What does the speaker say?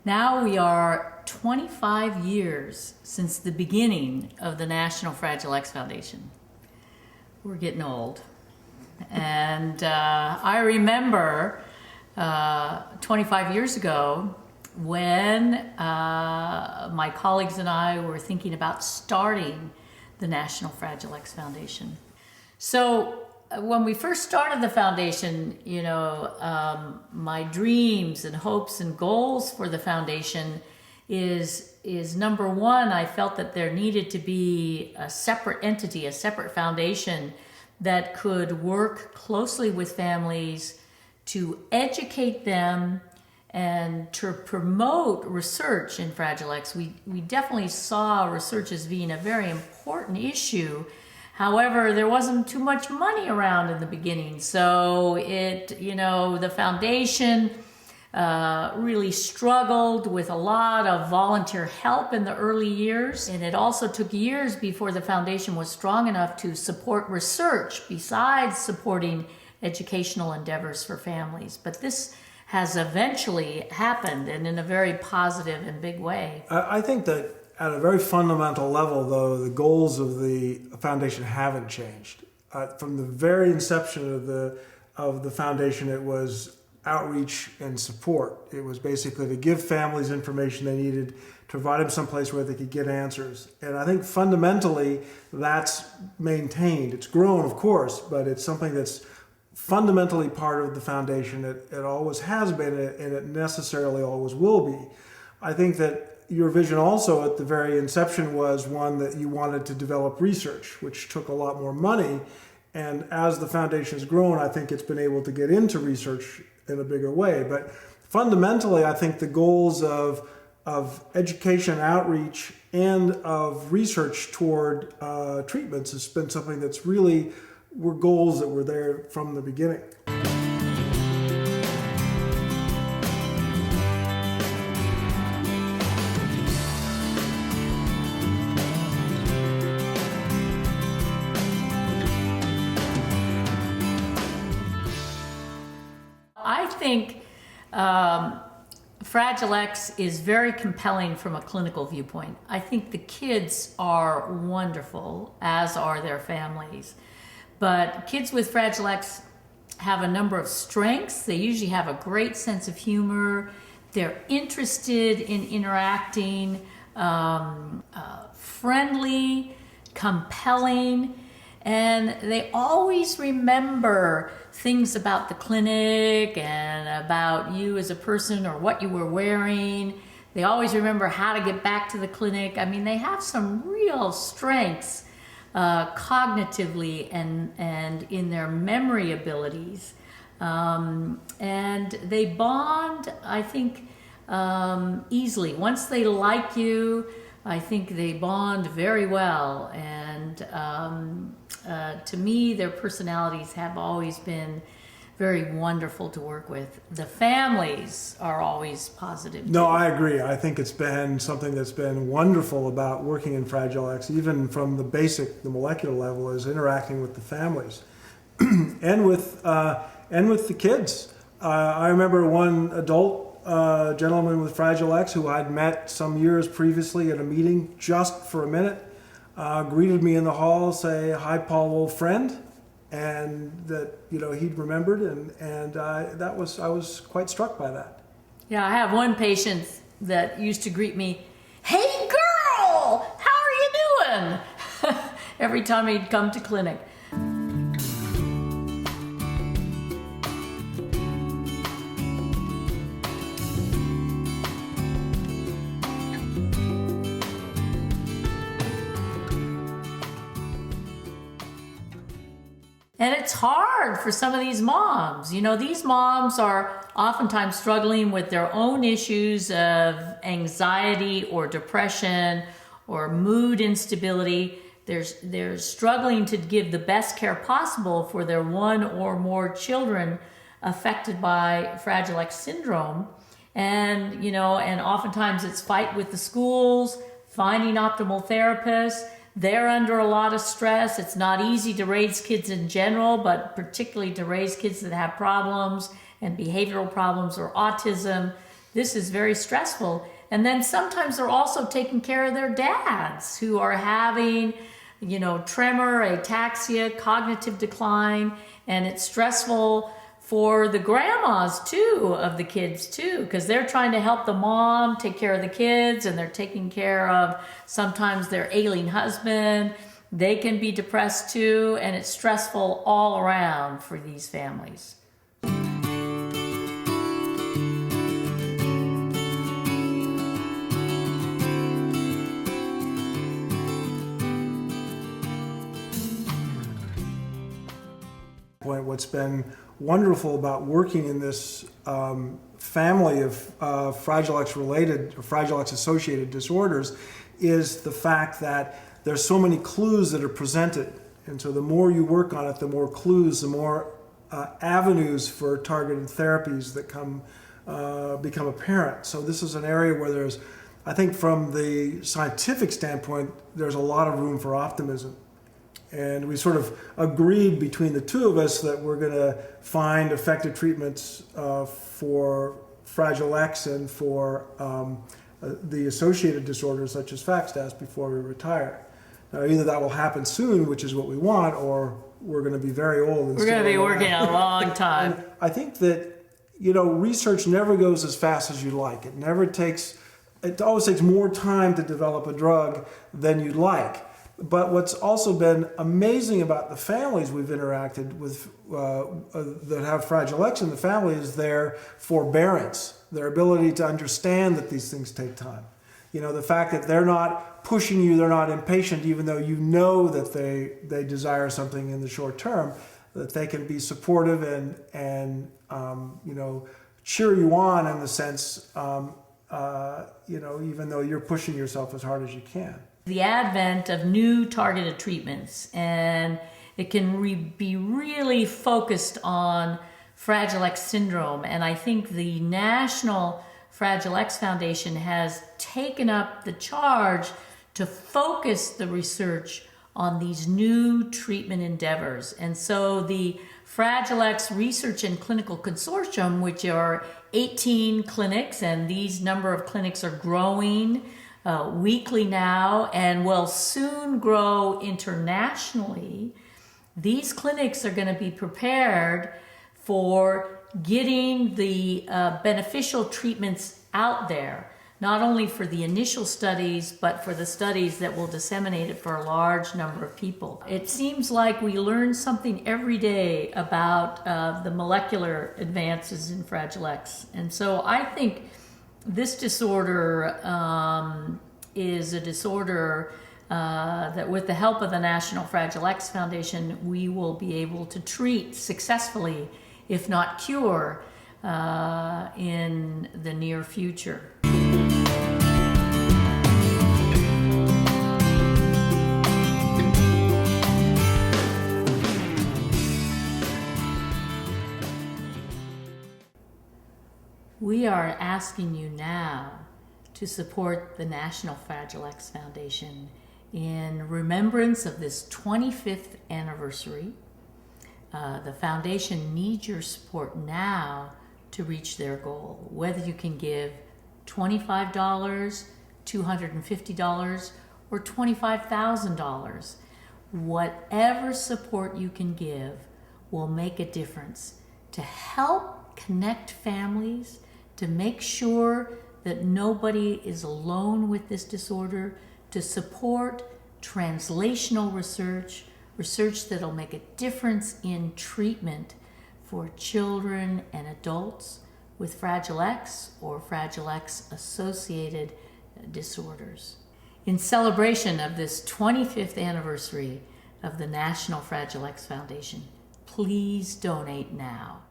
Now we are 25 years since the beginning of the National Fragile X Foundation. We're getting old. And I remember 25 years ago when my colleagues and I were thinking about starting the National Fragile X Foundation. So when we first started the foundation, my dreams and hopes and goals for the foundation is number one, I felt that there needed to be a separate entity, a separate foundation that could work closely with families to educate them and to promote research in Fragile X. We definitely saw research as being a very important issue. However, there wasn't too much money around in the beginning. So the foundation really struggled with a lot of volunteer help in the early years. And it also took years before the foundation was strong enough to support research besides supporting educational endeavors for families. But this has eventually happened, and in a very positive and big way. I think that at a very fundamental level, though, the goals of the foundation haven't changed. From the very inception of the foundation, it was outreach and support. It was basically to give families information they needed, to provide them someplace where they could get answers. And I think fundamentally that's maintained. It's grown, of course, but it's something that's fundamentally part of the foundation. It always has been, and it necessarily always will be. I think that your vision also at the very inception was one that you wanted to develop research, which took a lot more money. And as the foundation has grown, I think it's been able to get into research in a bigger way. But fundamentally, I think the goals of education, outreach, and of research toward treatments has been something that's really were goals that were there from the beginning. I think Fragile X is very compelling from a clinical viewpoint. I think the kids are wonderful, as are their families. But kids with Fragile X have a number of strengths. They usually have a great sense of humor. They're interested in interacting, friendly, compelling, and they always remember things about the clinic and about you as a person or what you were wearing. They always remember how to get back to the clinic. I mean, they have some real strengths cognitively and in their memory abilities. And they bond, I think, easily. Once they like you, I think they bond very well. And to me, their personalities have always been very wonderful to work with. The families are always positive. No, I agree. I think it's been something that's been wonderful about working in Fragile X, even from the molecular level, is interacting with the families and with the kids. I remember one adult gentleman with Fragile X who I'd met some years previously at a meeting just for a minute, greeted me in the hall, say, "Hi, Paul, old friend." And that he'd remembered, and I was quite struck by that. Yeah, I have one patient that used to greet me, "Hey girl, how are you doing?" every time he'd come to clinic. And it's hard for some of these moms. These moms are oftentimes struggling with their own issues of anxiety or depression or mood instability. They're struggling to give the best care possible for their one or more children affected by Fragile X syndrome. And, and oftentimes it's fight with the schools, finding optimal therapists. They're under a lot of stress. It's not easy to raise kids in general, but particularly to raise kids that have problems and behavioral problems or autism. this is very stressful. And then sometimes they're also taking care of their dads who are having, tremor, ataxia, cognitive decline, and it's stressful for the grandmas too, of the kids too, because they're trying to help the mom take care of the kids, and they're taking care of sometimes their ailing husband. They can be depressed too, and it's stressful all around for these families. What's been wonderful about working in this family of Fragile X-related, Fragile X-associated disorders is the fact that there's so many clues that are presented. And so the more you work on it, the more clues, the more avenues for targeted therapies that become apparent. So this is an area where there's, I think from the scientific standpoint, there's a lot of room for optimism. And we sort of agreed between the two of us that we're going to find effective treatments for Fragile X and for the associated disorders such as FXF before we retire. Now, either that will happen soon, which is what we want, or we're going to be very old. We're going to be working a long time. And I think that, research never goes as fast as you'd like. It always takes more time to develop a drug than you'd like. But what's also been amazing about the families we've interacted with that have Fragile X in the family is their forbearance, their ability to understand that these things take time. The fact that they're not pushing you, they're not impatient, even though you know that they desire something in the short term, that they can be supportive and cheer you on in the sense, even though you're pushing yourself as hard as you can. The advent of new targeted treatments, and it can be really focused on Fragile X syndrome. And I think the National Fragile X Foundation has taken up the charge to focus the research on these new treatment endeavors. And so the Fragile X Research and Clinical Consortium, which are 18 clinics, and these number of clinics are growing weekly now and will soon grow internationally. These clinics are going to be prepared for getting the beneficial treatments out there, not only for the initial studies, but for the studies that will disseminate it for a large number of people. It seems like we learn something every day about the molecular advances in Fragile X. And so I think this disorder is a disorder that with the help of the National Fragile X Foundation, we will be able to treat successfully, if not cure, in the near future. We are asking you now to support the National Fragile X Foundation in remembrance of this 25th anniversary. The foundation needs your support now to reach their goal. Whether you can give $25, $250, or $25,000, whatever support you can give will make a difference to help connect families, to make sure that nobody is alone with this disorder, to support translational research, research that'll make a difference in treatment for children and adults with Fragile X or Fragile X associated disorders. In celebration of this 25th anniversary of the National Fragile X Foundation, please donate now.